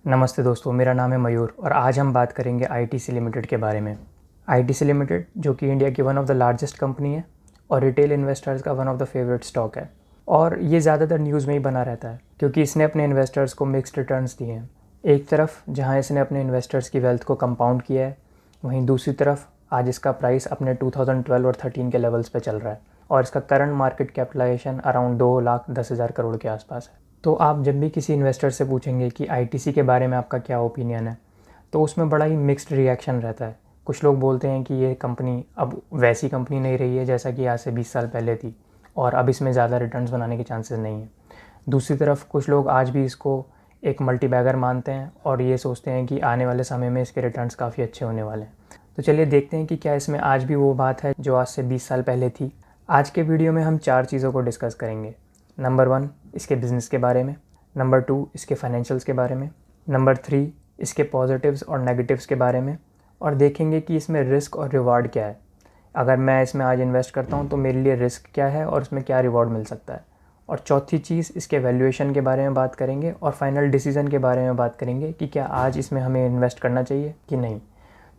नमस्ते दोस्तों, मेरा नाम है मयूर और आज हम बात करेंगे आईटीसी लिमिटेड के बारे में। आईटीसी लिमिटेड जो कि इंडिया की one of the largest company है और रिटेल इन्वेस्टर्स का one of the favourite stock है। और ये ज़्यादातर न्यूज़ में ही बना रहता है क्योंकि इसने अपने इन्वेस्टर्स को मिक्स्ड रिटर्न्स दिए हैं। एक तरफ जहाँ इसने अपने इन्वेस्टर्स की वेल्थ को कंपाउंड किया है, वहीं दूसरी तरफ आज इसका प्राइस अपने 2012 और 13 के लेवल्स पे चल रहा है और इसका current market capitalisation around 2,10,000 crore के आसपास है। तो आप जब भी किसी इन्वेस्टर से पूछेंगे कि आईटीसी के बारे में आपका क्या ओपिनियन है, तो उसमें बड़ा ही मिक्स्ड रिएक्शन रहता है। कुछ लोग बोलते हैं कि ये कंपनी अब वैसी कंपनी नहीं रही है जैसा कि आज से 20 साल पहले थी और अब इसमें ज़्यादा रिटर्न्स बनाने के चांसेस नहीं हैं। दूसरी तरफ कुछ लोग आज भी इसको एक मल्टीबैगर मानते हैं और ये सोचते हैं कि आने वाले समय में इसके रिटर्न्स काफ़ी अच्छे होने वाले हैं। तो चलिए देखते हैं कि क्या इसमें आज भी वो बात है जो आज से 20 साल पहले थी। आज के वीडियो में हम 4 चीज़ों को डिस्कस करेंगे। नंबर 1 इसके बिज़नेस के बारे में, नंबर 2 इसके फाइनेंशियल्स के बारे में, नंबर 3 इसके पॉजिटिव्स और नेगेटिव्स के बारे में, और देखेंगे कि इसमें रिस्क और रिवार्ड क्या है। अगर मैं इसमें आज इन्वेस्ट करता हूँ तो मेरे लिए रिस्क क्या है और उसमें क्या रिवॉर्ड मिल सकता है। और चौथी चीज़ इसके वैल्यूएशन के बारे में बात करेंगे और फाइनल डिसीजन के बारे में बात करेंगे कि क्या आज इसमें हमें इन्वेस्ट करना चाहिए कि नहीं।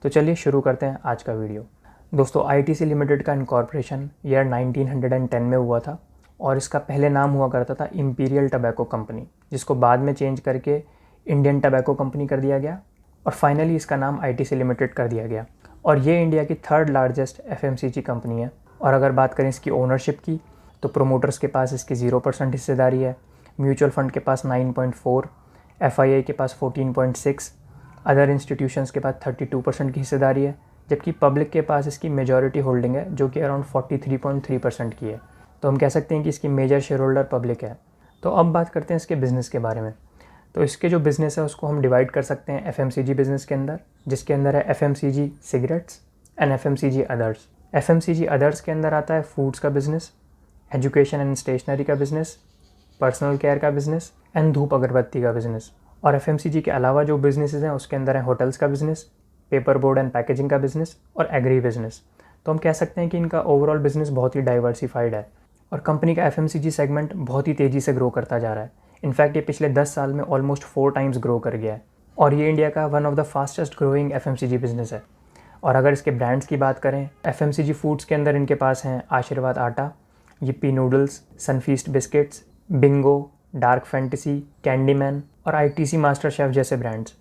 तो चलिए शुरू करते हैं आज का वीडियो। दोस्तों, आईटीसी लिमिटेड का इनकॉर्पोरेशन ईयर 1910 में हुआ था और इसका पहले नाम हुआ करता था इंपीरियल टबैको कंपनी, जिसको बाद में चेंज करके इंडियन टबैको कंपनी कर दिया गया और फाइनली इसका नाम आईटीसी लिमिटेड कर दिया गया। और ये इंडिया की 3rd लार्जेस्ट एफएमसीजी कंपनी है। और अगर बात करें इसकी ओनरशिप की, तो प्रोमोटर्स के पास इसकी 0% हिस्सेदारी है, म्यूचुअल फंड के पास 9.4, एफआईआई के पास 14.6, अदर इंस्टीट्यूशंस के पास 32% की हिस्सेदारी है, जबकि पब्लिक के पास इसकी मेजॉरिटी होल्डिंग है जो कि अराउंड 43.3% की है। तो हम कह सकते हैं कि इसकी मेजर शेयर होल्डर पब्लिक है। तो अब बात करते हैं इसके बिज़नेस के बारे में। तो इसके जो बिज़नेस है उसको हम डिवाइड कर सकते हैं एफएमसीजी बिज़नेस के अंदर, जिसके अंदर है FMCG cigarettes and FMCG others. FMCG others के अंदर आता है फूड्स का बिज़नेस, एजुकेशन एंड स्टेशनरी का बिज़नेस, पर्सनल केयर का बिज़नेस एंड धूप अगरबत्ती का बिज़नेस। और एफएमसीजी के अलावा जो बिज़नेसेस हैं उसके अंदर है होटल्स का business, paper board and packaging का बिज़नेस और एग्री बिज़नेस। तो हम कह सकते हैं कि इनका ओवरऑल बिज़नेस बहुत ही डाइवर्सिफाइड है और कंपनी का एफएमसीजी सेगमेंट बहुत ही तेज़ी से ग्रो करता जा रहा है। इनफैक्ट ये पिछले 10 साल में ऑलमोस्ट 4 टाइम्स ग्रो कर गया है और ये इंडिया का one of the fastest growing FMCG business है। और अगर इसके ब्रांड्स की बात करें, एफएमसीजी फूड्स के अंदर इनके पास हैं आशीर्वाद आटा, Yippee noodles, Sunfeast biscuits, Bingo, dark fantasy, Candyman और आईटीसी मास्टर शेफ जैसे ब्रांड्स।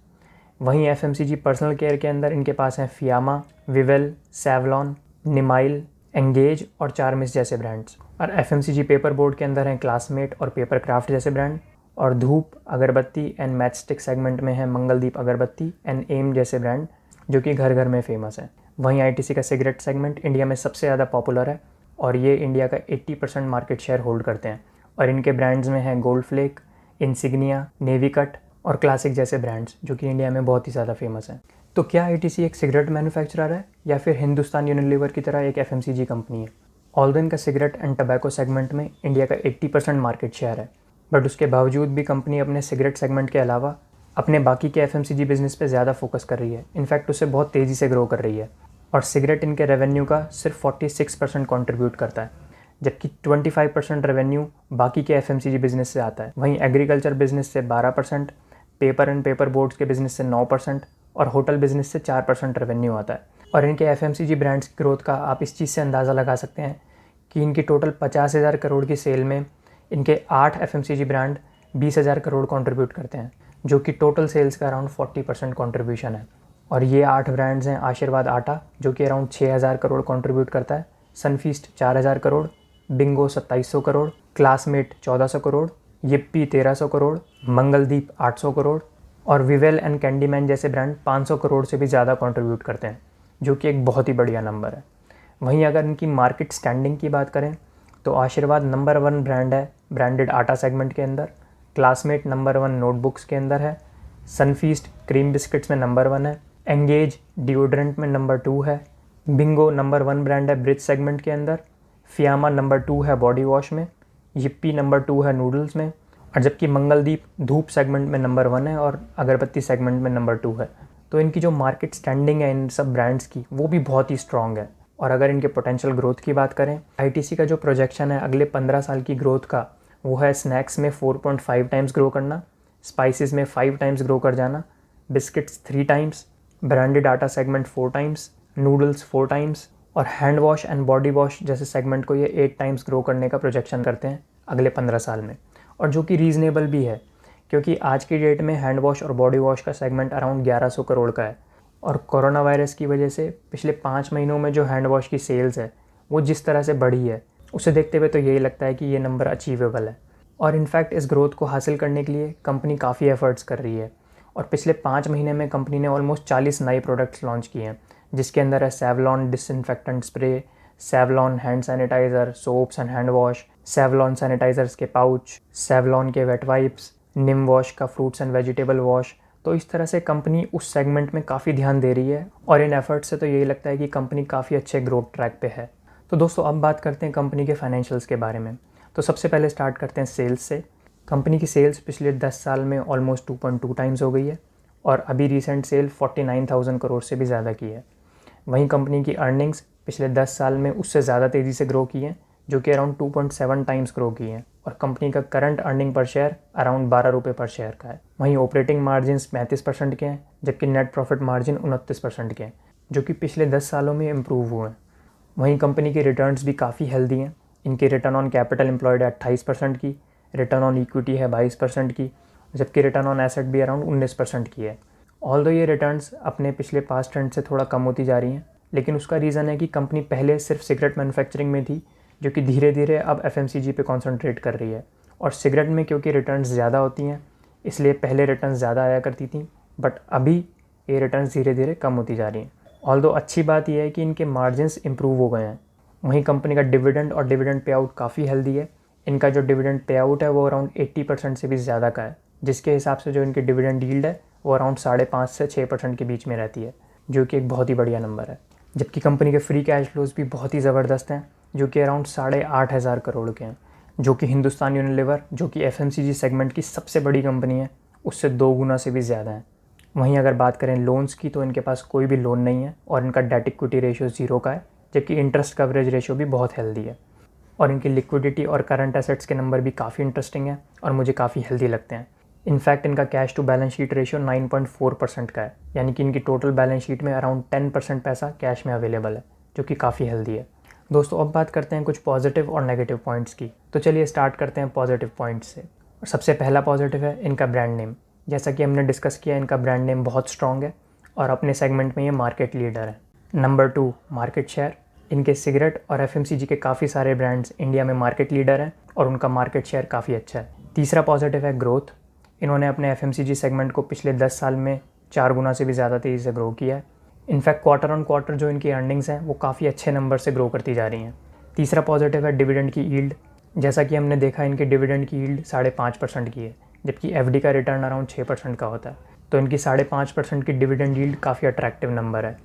वहीं एफएमसीजी पर्सनल केयर के अंदर इनके पास हैं फियामा, विवेल, सेवलॉन, निमाइल, एंगेज और चारमिस जैसे ब्रांड्स। और एफएमसीजी पेपर बोर्ड के अंदर हैं क्लासमेट और पेपर क्राफ्ट जैसे ब्रांड। और धूप अगरबत्ती एंड मैच स्टिक सेगमेंट में है मंगलदीप अगरबत्ती एंड एम जैसे ब्रांड जो कि घर घर में फेमस है। वहीं आईटीसी का सिगरेट सेगमेंट इंडिया में सबसे ज़्यादा पॉपुलर है और ये इंडिया का 80% मार्केट शेयर होल्ड करते हैं। और इनके ब्रांड्स में हैं Gold Flake, Insignia, Navy Cut और क्लासिक जैसे ब्रांड्स जो कि इंडिया में बहुत ही ज़्यादा फेमस हैं। तो क्या आईटीसी एक सिगरेट मैन्युफैक्चरर है या फिर हिंदुस्तान यूनिलीवर की तरह एक एफएमसीजी कंपनी है? ऑल्दो इनका सिगरेट एंड टबैको सेगमेंट में इंडिया का 80% मार्केट शेयर है, बट उसके बावजूद भी कंपनी अपने सिगरेट सेगमेंट के अलावा अपने बाकी के एफएमसीजी बिजनेस पे ज़्यादा फोकस कर रही है। इनफैक्ट उससे बहुत तेज़ी से ग्रो कर रही है और सिगरेट इनके रेवेन्यू का सिर्फ 46% कॉन्ट्रीब्यूट करता है, जबकि 25% रेवेन्यू बाकी के एफएमसीजी बिजनेस से आता है। वहीं एग्रीकल्चर बिजनेस से 12%, पेपर एंड पेपर बोर्ड्स के बिजनेस से 9% और होटल बिजनेस से 4% रेवेन्यू आता है। और इनके एफएमसीजी ब्रांड्स की ग्रोथ का आप इस चीज़ से अंदाज़ा लगा सकते हैं कि इनकी टोटल 50,000 करोड़ की सेल में इनके 8 एफएमसीजी ब्रांड 20,000 करोड़ कंट्रीब्यूट करते हैं, जो कि टोटल सेल्स का अराउंड 40% कंट्रीब्यूशन है। और ये 8 ब्रांड्स हैं आशीर्वाद आटा जो कि अराउंड 6,000 करोड़ कंट्रीब्यूट करता है, Sunfeast 4,000 crore, Bingo 2,700 crore, classmate 1,400 crore, Yippee 1,300 crore, Mangaldeep 800 crore और विवेल एंड कैंडीमैन जैसे ब्रांड 500 करोड़ से भी ज़्यादा कंट्रीब्यूट करते हैं, जो कि एक बहुत ही बढ़िया नंबर है। वहीं अगर इनकी मार्केट स्टैंडिंग की बात करें तो आशीर्वाद नंबर 1 ब्रांड है ब्रांडेड आटा सेगमेंट के अंदर, क्लासमेट नंबर 1 नोटबुक्स के अंदर है, सनफीस्ट क्रीम बिस्किट्स में नंबर 1 है, एंगेज डिओड्रेंट में नंबर 2 है, बिंगो नंबर 1 ब्रांड है ब्रिज सेगमेंट के अंदर, फियामा नंबर 2 है बॉडी वॉश में, यिप्पी नंबर 2 है नूडल्स में, और जबकि मंगलदीप धूप सेगमेंट में नंबर 1 है और अगरबत्ती सेगमेंट में नंबर 2 है। तो इनकी जो मार्केट स्टैंडिंग है इन सब ब्रांड्स की वो भी बहुत ही स्ट्रॉन्ग है। और अगर इनके पोटेंशियल ग्रोथ की बात करें, आईटीसी का जो प्रोजेक्शन है अगले 15 साल की ग्रोथ का, वो है स्नैक्स में 4.5 टाइम्स ग्रो करना, स्पाइसेस में 5 टाइम्स ग्रो कर जाना, बिस्किट्स 3 टाइम्स, ब्रांडेड आटा सेगमेंट 4 टाइम्स, नूडल्स 4 टाइम्स और hand wash and body wash जैसे सेगमेंट को ये 8 टाइम्स ग्रो करने का प्रोजेक्शन करते हैं अगले 15 साल में, और जो कि रीज़नेबल भी है क्योंकि आज की डेट में हैंड वॉश और बॉडी वॉश का सेगमेंट अराउंड 1100 करोड़ का है। और कोरोना वायरस की वजह से पिछले 5 महीनों में जो हैंड वॉश की सेल्स है वो जिस तरह से बढ़ी है, उसे देखते हुए तो यही लगता है कि ये नंबर अचीवेबल है। और इनफैक्ट इस ग्रोथ को हासिल करने के लिए कंपनी काफ़ी एफर्ट्स कर रही है और पिछले 5 महीने में कंपनी ने ऑलमोस्ट 40 नए प्रोडक्ट्स लॉन्च किए हैं, जिसके अंदर है Savlon disinfectant spray, Savlon hand sanitiser, soaps and hand wash, Savlon sanitisers के पाउच, सेवलॉन के वेट वाइप्स, निम वॉश का फ्रूट्स एंड वेजिटेबल वॉश। तो इस तरह से कंपनी उस सेगमेंट में काफ़ी ध्यान दे रही है और इन एफर्ट्स से तो यही लगता है कि कंपनी काफ़ी अच्छे ग्रोथ ट्रैक पे है। तो दोस्तों अब बात करते हैं कंपनी के फाइनेंशियल्स के बारे में। तो सबसे पहले स्टार्ट करते हैं सेल्स से। कंपनी की सेल्स पिछले 10 साल में ऑलमोस्ट 2.2 टाइम्स हो गई है और अभी रिसेंट सेल 49,000 करोड़ से भी ज़्यादा की है। वहीं कंपनी की अर्निंग्स पिछले 10 साल में उससे ज़्यादा तेज़ी से ग्रो की हैं, जो कि अराउंड 2.7 टाइम्स ग्रो की हैं और कंपनी का current earning per share around 12 रुपये पर शेयर का है। वहीं ऑपरेटिंग मार्जिन 35% के हैं, जबकि नेट प्रॉफिट मार्जिन 29% के हैं, जो कि पिछले 10 सालों में इम्प्रूव हुए हैं। वहीं कंपनी की रिटर्न्स भी काफ़ी हेल्दी हैं। इनकी रिटर्न ऑन कैपिटल एम्प्लॉयड है 28% की, रिटर्न ऑन इक्विटी है 22% की, जबकि रिटर्न ऑन एसेट भी अराउंड 19% की है। ऑल्दो ये रिटर्न्स अपने पिछले पास्ट ट्रेंड से थोड़ा कम होती जा रही हैं, लेकिन उसका रीज़न है कि कंपनी पहले सिर्फ सिगरेट मैन्युफैक्चरिंग में थी, जो कि धीरे धीरे अब FMCG पे कॉन्सेंट्रेट कर रही है। और सिगरेट में क्योंकि रिटर्न्स ज़्यादा होती हैं, इसलिए पहले रिटर्न्स ज़्यादा आया करती थी, बट अभी ये रिटर्न्स धीरे धीरे कम होती जा रही हैं। ऑल्दो अच्छी बात यह है कि इनके मार्जिन्स इंप्रूव हो गए हैं। वहीं कंपनी का डिविडेंड और डिविडेंड पे आउट काफ़ी हेल्दी है। इनका जो डिविडेंड पे आउट है वो अराउंड 80% से भी ज़्यादा का है, जिसके हिसाब से जो इनकी डिविडेंड यील्ड है वो अराउंड 5.5 से 6% के बीच में रहती है, जो कि एक बहुत ही बढ़िया नंबर है। जबकि कंपनी के फ्री कैश फ्लोज भी बहुत ही ज़बरदस्त हैं, जो कि अराउंड 8,500 करोड़ के हैं, जो कि हिंदुस्तान यूनिलीवर, जो कि FMCG सेगमेंट की सबसे बड़ी कंपनी है, उससे 2 गुना से भी ज़्यादा है। वहीं अगर बात करें लोन्स की, तो इनके पास कोई भी लोन नहीं है और इनका डेट इक्विटी रेशियो 0 का है, जबकि इंटरेस्ट कवरेज रेशियो भी बहुत हेल्दी है। और इनकी लिक्विडिटी और करंट एसेट्स के नंबर भी काफ़ी इंटरेस्टिंग है और मुझे काफ़ी हेल्दी लगते हैं। इनफैक्ट इनका cash to balance sheet ratio 9.4% का है, यानी कि इनकी टोटल बैलेंस शीट में अराउंड 10% पैसा कैश में अवेलेबल है, जो कि काफ़ी हेल्दी है। दोस्तों अब बात करते हैं कुछ पॉजिटिव और नेगेटिव पॉइंट्स की। तो चलिए स्टार्ट करते हैं पॉजिटिव पॉइंट्स से। और सबसे पहला पॉजिटिव है इनका ब्रांड नेम। जैसा कि हमने डिस्कस किया, इनका ब्रांड नेम बहुत स्ट्रॉन्ग है और अपने सेगमेंट में ये मार्केट लीडर है। Number 2, market share. इनके सिगरेट और FMCG के काफ़ी सारे ब्रांड्स इंडिया में मार्केट लीडर हैं और उनका मार्केट शेयर काफ़ी अच्छा है। तीसरा पॉजिटिव है ग्रोथ। इन्होंने अपने FMCG सेगमेंट को पिछले 10 साल में 4 गुना से भी ज़्यादा तेज़ी से ग्रो किया है। इनफैक्ट क्वार्टर ऑन क्वार्टर जो इनकी अर्निंग्स हैं वो काफ़ी अच्छे नंबर से ग्रो करती जा रही हैं। तीसरा पॉजिटिव है डिविडेंड की यील्ड। जैसा कि हमने देखा, इनकी डिविडेंड की यील्ड 5.5% की है, जबकि FD का रिटर्न अराउंड 6% का होता है। तो इनकी 5.5% की डिविडेंड यील्ड काफ़ी अट्रैक्टिव नंबर है।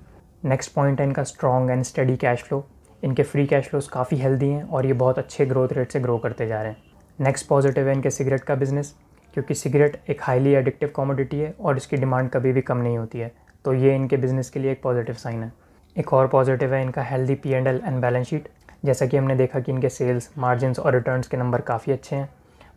नेक्स्ट पॉइंट है इनका strong and study cash flow. इनके फ्री कैश फ्लोज काफ़ी हेल्दी हैं और ये बहुत अच्छे ग्रोथ रेट से ग्रो करते जा रहे हैं। नेक्स्ट पॉजिटिव है इनके सिगरेट का बिजनेस, क्योंकि सिगरेट एक हाईली एडिक्टिव कमोडिटी है और इसकी डिमांड कभी भी कम नहीं होती है, तो ये इनके बिज़नेस के लिए एक पॉजिटिव साइन है। एक और पॉजिटिव है इनका healthy P&L and balance sheet. जैसा कि हमने देखा कि इनके सेल्स, मार्जिन्स और रिटर्न्स के नंबर काफ़ी अच्छे हैं,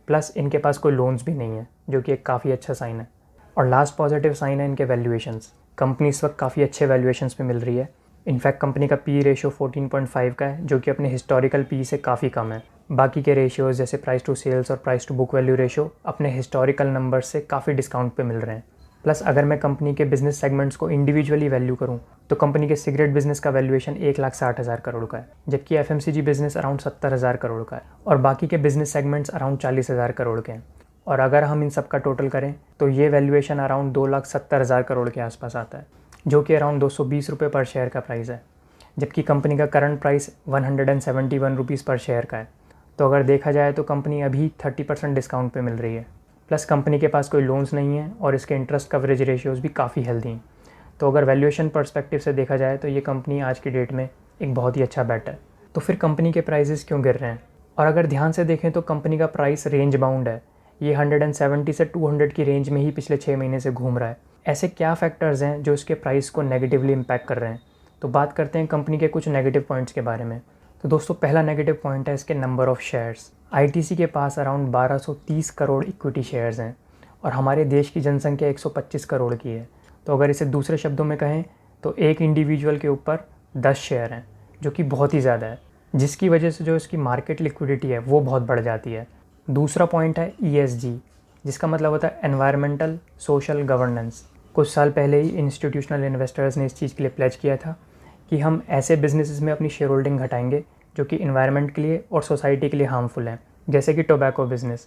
प्लस इनके पास कोई लोन्स भी नहीं है, जो कि एक काफ़ी अच्छा साइन है। और लास्ट पॉजिटिव साइन है इनके वैल्यूएशंस। कंपनी इस वक्त काफ़ी अच्छे वैल्यूएशंस पे मिल रही है। इनफैक्ट कंपनी का PE रेशियो 14.5 का है, जो कि अपने हिस्टोरिकल PE से काफ़ी कम है। बाकी के रेशियोज़ जैसे प्राइस टू सेल्स और price to book value ratio अपने हिस्टोरिकल नंबर से काफ़ी डिस्काउंट पे मिल रहे हैं। प्लस अगर मैं कंपनी के बिजनेस सेगमेंट्स को इंडिविजुअली वैल्यू करूं, तो कंपनी के सिगरेट बिजनेस का वैल्यूएशन 1,60,000 करोड़ का है, जबकि FMCG बिजनेस अराउंड 70,000 करोड़ का है और बाकी के बिजनेस सेगमेंट्स अराउंड 40,000 करोड़ के हैं। और अगर हम इन सब का टोटल करें तो ये वैल्यूएशन अराउंड 2,70,000 करोड़ के आसपास आता है, जो कि अराउंड 220 रुपये पर शेयर का प्राइस है, जबकि कंपनी का करंट प्राइस 171 रुपीज़ पर शेयर का है। तो अगर देखा जाए तो कंपनी अभी 30% डिस्काउंट पे मिल रही है। प्लस कंपनी के पास कोई लोन्स नहीं है और इसके इंटरेस्ट कवरेज रेशियोज़ भी काफ़ी हेल्दी हैं। तो अगर वैल्यूएशन पर्सपेक्टिव से देखा जाए तो ये कंपनी आज की डेट में एक बहुत ही अच्छा बेट है। तो फिर कंपनी के प्राइसेस क्यों गिर रहे हैं? और अगर ध्यान से देखें तो कंपनी का प्राइस रेंज बाउंड है। ये 170 से 200 की रेंज में ही पिछले 6 महीने से घूम रहा है। ऐसे क्या फैक्टर्स हैं जो इसके प्राइस को नेगेटिवली इम्पैक्ट कर रहे हैं? तो बात करते हैं कंपनी के कुछ नेगेटिव पॉइंट्स के बारे में। तो दोस्तों पहला नेगेटिव पॉइंट है इसके नंबर ऑफ़ शेयर्स। ITC के पास अराउंड 1230 करोड़ इक्विटी शेयर्स हैं और हमारे देश की जनसंख्या 125 करोड़ की है। तो अगर इसे दूसरे शब्दों में कहें तो एक इंडिविजुअल के ऊपर 10 शेयर हैं, जो कि बहुत ही ज़्यादा है, जिसकी वजह से जो इसकी मार्केट लिक्विडिटी है वो बहुत बढ़ जाती है। दूसरा पॉइंट है ESG, जिसका मतलब होता है एनवायरमेंटल सोशल गवर्नेंस। कुछ साल पहले ही इंस्टीट्यूशनल इन्वेस्टर्स ने इस चीज़ के लिए प्लेज किया था कि हम ऐसे बिजनेसेस में अपनी शेयर होल्डिंग घटाएंगे जो कि इन्वायरमेंट के लिए और सोसाइटी के लिए हार्मफुल हैं, जैसे कि टोबैको बिजनेस।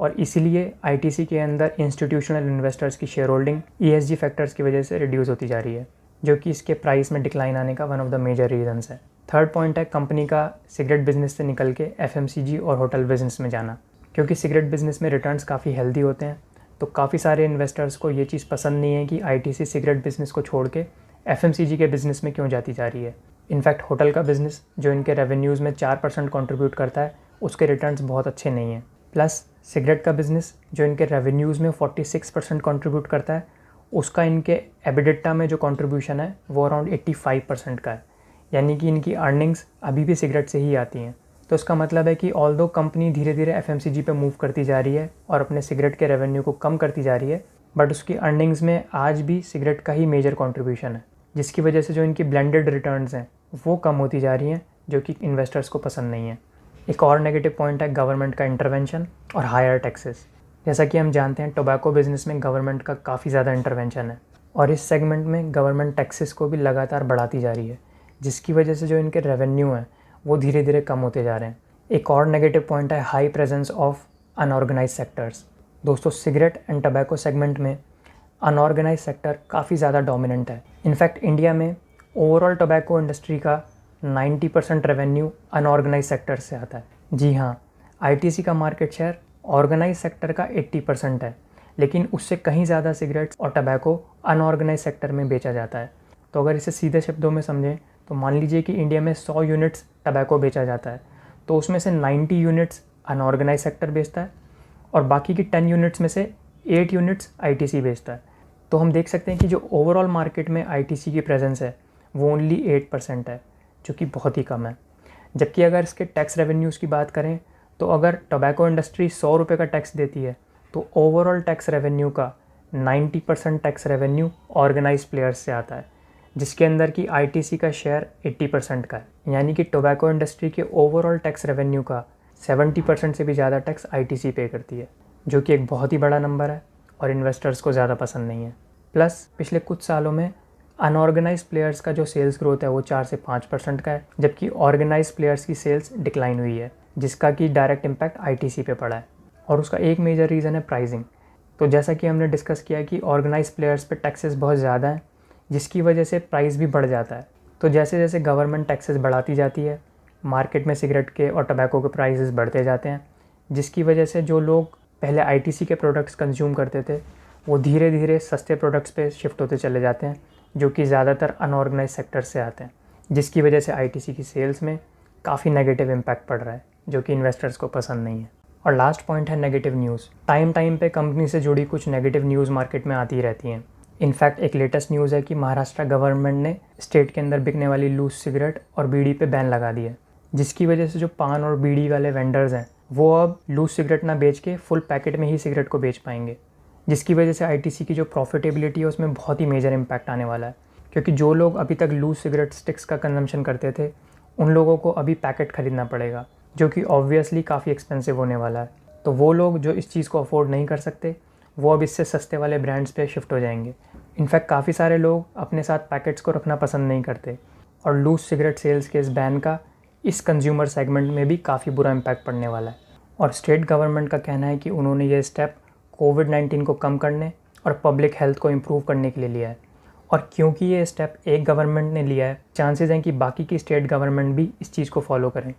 और इसीलिए ITC के अंदर इंस्टीट्यूशनल इन्वेस्टर्स की शेयर होल्डिंग ESG फैक्टर्स की वजह से रिड्यूस होती जा रही है, जो कि इसके प्राइस में डिक्लाइन आने का one of the major reasons है। थर्ड पॉइंट है कंपनी का सिगरेट बिजनेस से निकल के FMCG और होटल बिजनेस में जाना, क्योंकि सिगरेट बिजनेस में रिटर्न्स काफ़ी हेल्दी होते हैं। तो काफ़ी सारे इन्वेस्टर्स को ये चीज़ पसंद नहीं है कि ITC सिगरेट बिजनेस को छोड़ के FMCG के बिज़नेस में क्यों जाती जा रही है। इनफैक्ट होटल का बिज़नेस जो इनके रेवेन्यूज़ में 4% कंट्रीब्यूट करता है, उसके रिटर्न्स बहुत अच्छे नहीं हैं। प्लस सिगरेट का बिज़नेस जो इनके रेवेन्यूज़ में 46% कंट्रीब्यूट करता है, उसका इनके एबिडिटा में जो कंट्रीब्यूशन है वो अराउंड 85% का है। यानी कि इनकी अर्निंग्स अभी भी सिगरेट से ही आती हैं। तो इसका मतलब है कि ऑल्दो कंपनी धीरे धीरे FMCG पे मूव करती जा रही है और अपने सिगरेट के रेवेन्यू को कम करती जा रही है, बट उसकी अर्निंग्स में आज भी सिगरेट का ही मेजर कंट्रीब्यूशन है, जिसकी वजह से जो इनकी ब्लेंडेड रिटर्न्स हैं वो कम होती जा रही हैं, जो कि इन्वेस्टर्स को पसंद नहीं है। एक और नेगेटिव पॉइंट है गवर्नमेंट का इंटरवेंशन और हायर टैक्सेस। जैसा कि हम जानते हैं टोबैको बिजनेस में गवर्नमेंट का काफ़ी ज़्यादा इंटरवेंशन है और इस सेगमेंट में गवर्नमेंट टैक्सेस को भी लगातार बढ़ाती जा रही है, जिसकी वजह से जो इनके रेवेन्यू हैं वो धीरे धीरे कम होते जा रहे हैं। एक और नेगेटिव पॉइंट है high presence of unorganised sectors. दोस्तों, सिगरेट एंड टबैको सेगमेंट में अनऑर्गेनाइज सेक्टर काफ़ी ज़्यादा डोमिनेंट है। इनफैक्ट इंडिया में ओवरऑल टोबैको इंडस्ट्री का 90% रेवेन्यू अनऑर्गेनाइज सेक्टर से आता है। जी हाँ, ITC का मार्केट शेयर ऑर्गेनाइज सेक्टर का 80% है, लेकिन उससे कहीं ज़्यादा सिगरेट्स और टबैको अनऑर्गेनाइज सेक्टर में बेचा जाता है। तो अगर इसे सीधे शब्दों में समझें तो मान लीजिए कि इंडिया में 100 यूनिट्स टबैको बेचा जाता है, तो उसमें से 90 यूनिट्स अनऑर्गेनाइज सेक्टर बेचता है और बाकी की 10 यूनिट्स में से 8 यूनिट्स ITC बेचता है। तो हम देख सकते हैं कि जो ओवरऑल मार्केट में ITC की प्रेजेंस है वो ओनली 8% है, जो कि बहुत ही कम है। जबकि अगर इसके टैक्स रेवेन्यूज़ की बात करें तो अगर टोबैको इंडस्ट्री 100 रुपये का टैक्स देती है तो ओवरऑल टैक्स रेवेन्यू का 90% टैक्स रेवेन्यू ऑर्गेनाइज प्लेयर्स से आता है, जिसके अंदर की ITC का शेयर 80% का है। यानी कि टोबैको इंडस्ट्री के ओवरऑल टैक्स रेवेन्यू का 70% से भी ज़्यादा टैक्स ITC पे करती है, जो कि एक बहुत ही बड़ा नंबर है और इन्वेस्टर्स को ज़्यादा पसंद नहीं है। प्लस पिछले कुछ सालों में अनऑर्गेनाइज प्लेयर्स का जो सेल्स ग्रोथ है वो 4 से 5% का है, जबकि ऑर्गेनाइज प्लेयर्स की सेल्स डिक्लाइन हुई है, जिसका कि डायरेक्ट इम्पैक्ट ITC पे पड़ा है। और उसका एक मेजर रीज़न है प्राइसिंग। तो जैसा कि हमने डिस्कस किया कि ऑर्गेनाइज प्लेयर्स पे टैक्सेस बहुत ज़्यादा हैं, जिसकी वजह से प्राइस भी बढ़ जाता है। तो जैसे जैसे गवर्नमेंट टैक्सेस बढ़ाती जाती है, मार्केट में सिगरेट के और टबैको के प्राइसेस बढ़ते जाते हैं, जिसकी वजह से जो लोग पहले ITC के प्रोडक्ट्स कंज्यूम करते थे वो धीरे धीरे सस्ते प्रोडक्ट्स पे शिफ्ट होते चले जाते हैं, जो कि ज़्यादातर अनऑर्गेनाइज सेक्टर से आते हैं, जिसकी वजह से ITC की सेल्स में काफ़ी नेगेटिव इम्पैक्ट पड़ रहा है, जो कि इन्वेस्टर्स को पसंद नहीं है। और लास्ट पॉइंट है नेगेटिव न्यूज़। टाइम पे कंपनी से जुड़ी कुछ नेगेटिव न्यूज़ मार्केट में आती रहती हैं। इनफैक्ट एक लेटेस्ट न्यूज़ है कि महाराष्ट्र गवर्नमेंट ने स्टेट के अंदर बिकने वाली लूज सिगरेट और बीड़ी पे बैन लगा दिया है, जिसकी वजह से जो पान और बीड़ी वाले वेंडर्स हैं वो अब लूज सिगरेट ना बेच के फुल पैकेट में ही सिगरेट को बेच पाएंगे, जिसकी वजह से ITC की जो प्रॉफिटेबिलिटी है उसमें बहुत ही मेजर इम्पैक्ट आने वाला है। क्योंकि जो लोग अभी तक लूज सिगरेट स्टिक्स का कंजम्पशन करते थे उन लोगों को अभी पैकेट ख़रीदना पड़ेगा, जो कि ऑब्वियसली काफ़ी एक्सपेंसिव होने वाला है। तो वो लोग जो इस चीज़ को अफोर्ड नहीं कर सकते वो अब इससे सस्ते वाले ब्रांड्स पे शिफ्ट हो जाएंगे। इनफैक्ट काफ़ी सारे लोग अपने साथ पैकेट्स को रखना पसंद नहीं करते और लूज सिगरेट सेल्स के इस बैन का इस कंज्यूमर सेगमेंट में भी काफ़ी बुरा इम्पैक्ट पड़ने वाला है। और स्टेट गवर्नमेंट का कहना है कि उन्होंने ये स्टेप कोविड-19 को कम करने और पब्लिक हेल्थ को इम्प्रूव करने के लिए लिया है। और क्योंकि ये स्टेप एक गवर्नमेंट ने लिया है, चांसेस हैं कि बाकी की स्टेट गवर्नमेंट भी इस चीज़ को फॉलो करें,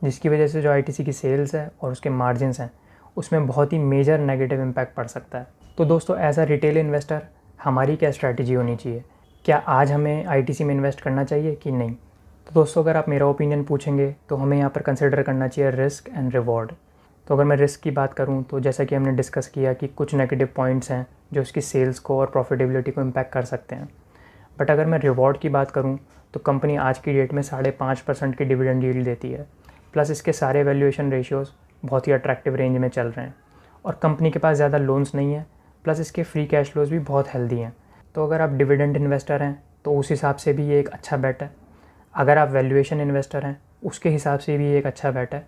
जिसकी वजह से जो ITC की सेल्स है और उसके मार्जिन्स हैं उसमें बहुत ही मेजर नेगेटिव इम्पैक्ट पड़ सकता है। तो दोस्तों, एज अ रिटेल इन्वेस्टर हमारी क्या स्ट्रैटेजी होनी चाहिए? क्या आज हमें ITC में इन्वेस्ट करना चाहिए कि नहीं? तो दोस्तों, अगर आप मेरा ओपिनियन पूछेंगे तो हमें यहाँ पर कंसिडर करना चाहिए रिस्क एंड रिवॉर्ड। तो अगर मैं रिस्क की बात करूँ तो जैसा कि हमने डिस्कस किया कि कुछ नेगेटिव पॉइंट्स हैं जो उसकी सेल्स को और प्रॉफिटेबिलिटी को इम्पैक्ट कर सकते हैं। बट अगर मैं रिवॉर्ड की बात करूँ तो कंपनी आज की डेट में 5.5% की डिविडेंड यील्ड देती है, प्लस इसके सारे वैल्यूएशन रेशियोज़ बहुत ही अट्रैक्टिव रेंज में चल रहे हैं और कंपनी के पास ज़्यादा लोन्स नहीं है, प्लस इसके फ्री कैश फ्लोज भी बहुत हेल्दी हैं। तो अगर आप डिविडेंड इन्वेस्टर हैं तो उस हिसाब से भी ये एक अच्छा बेट है। अगर आप वैल्यूएशन इन्वेस्टर हैं उसके हिसाब से भी ये एक अच्छा बेट है।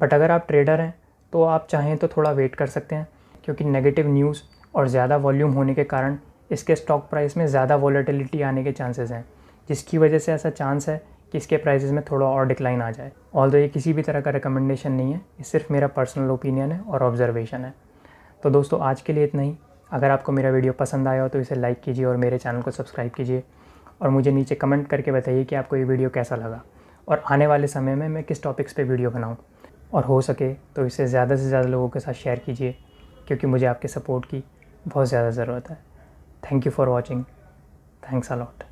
बट अगर आप ट्रेडर हैं तो आप चाहें तो थोड़ा वेट कर सकते हैं, क्योंकि नेगेटिव न्यूज़ और ज़्यादा वॉल्यूम होने के कारण इसके स्टॉक प्राइस में ज़्यादा वॉलेटिलिटी आने के चांसेस हैं, जिसकी वजह से ऐसा चांस है कि इसके प्राइसेस में थोड़ा और डिक्लाइन आ जाए। ऑल्दो ये किसी भी तरह का रिकमेंडेशन नहीं है, ये सिर्फ मेरा पर्सनल ओपिनियन है और ऑब्जर्वेशन है। तो दोस्तों आज के लिए इतना ही। अगर आपको मेरा वीडियो पसंद आया हो तो इसे लाइक कीजिए और मेरे चैनल को सब्सक्राइब कीजिए, और मुझे नीचे कमेंट करके बताइए कि आपको ये वीडियो कैसा लगा और आने वाले समय में मैं किस टॉपिक्स पे वीडियो बनाऊँ। और हो सके तो इसे ज़्यादा से ज़्यादा लोगों के साथ शेयर कीजिए, क्योंकि मुझे आपके सपोर्ट की बहुत ज़्यादा ज़रूरत है। Thank you for watching. Thanks a lot.